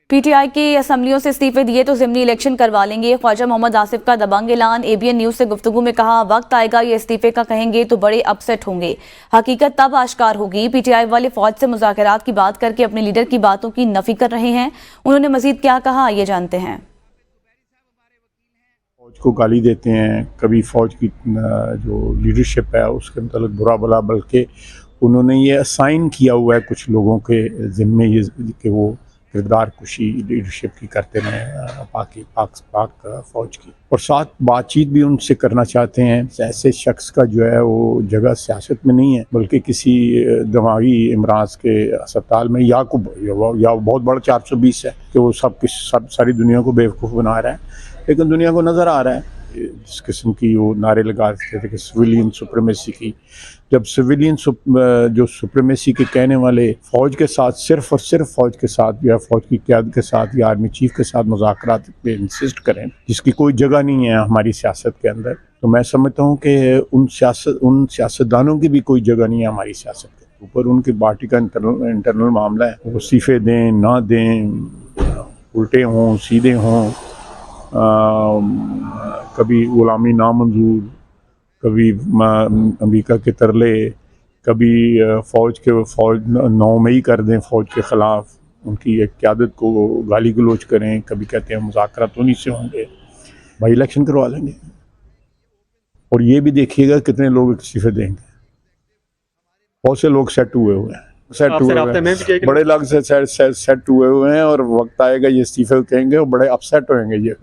PTI की असम्बलियों से इस्तीफे दिए तो ज़िमनी इलेक्शन करवा लेंगे। ख्वाजा मोहम्मद आसिफ का दबंग ऐलान। एबीएन न्यूज़ से गुफ्तगू में कहा, वक्त आएगा ये इस्तीफे का कहेंगे तो बड़े अपसेट होंगे। हकीकत तब आश्कार होगी। पीटीआई वाले फौज से मुज़ाकरात की बात करके अपने लीडर की बातों की नफी कर रहे हैं। उन्होंने मजीद क्या कहा, आइए जानते हैं। फौज को गाली देते हैं, कभी फौज की जो लीडरशिप है उसके मतलब बुरा भला, बल्कि उन्होंने ये असाइन किया हुआ है कुछ लोगों के ज़िम्मे ये कि वो किरदार कुशी लीडरशिप की करते रहें पाक फ़ौज की, और साथ बातचीत भी उनसे करना चाहते हैं। ऐसे शख्स का जो है वो जगह सियासत में नहीं है, बल्कि किसी दिमागी इमराज के अस्पताल में या बहुत बड़ा 420 है कि वो सब सारी दुनिया को बेवकूफ़ बना रहा है। लेकिन दुनिया को नज़र आ रहा है जिस किस्म की वो नारे लगा रहे थे कि सिविलियन सुप्रीमेसी की, जब सिविलियन जो सुप्रीमेसी के कहने वाले फ़ौज के साथ सिर्फ और सिर्फ फ़ौज के साथ या फ़ौज की क़यादत के साथ या आर्मी चीफ के साथ मुज़ाकरात पे इंसिस्ट करें, जिसकी कोई जगह नहीं है हमारी सियासत के अंदर, तो मैं समझता हूँ कि उन सियासतदानों की भी कोई जगह नहीं है हमारी सियासत के ऊपर। उनकी पार्टी का इंटरनल मामला है, वो इस्तीफे दें ना दें, उल्टे हों सीधे हों, कभी गुलामी नामंजूर, कभी अमेरिका के तरले, कभी फ़ौज नौमई कर दें फ़ौज के ख़िलाफ़, उनकी एक क़यादत को गाली गलोच करें, कभी कहते हैं मुज़ाकरात उन्हीं से होंगे, भाई इलेक्शन करवा लेंगे और ये भी देखिएगा कितने लोग इस्तीफे देंगे। बहुत से लोग सेट हुए हैं, बड़े लोग सेट हुए हैं और वक्त आएगा ये इस्तीफे कहेंगे और बड़े अपसेट होंगे ये।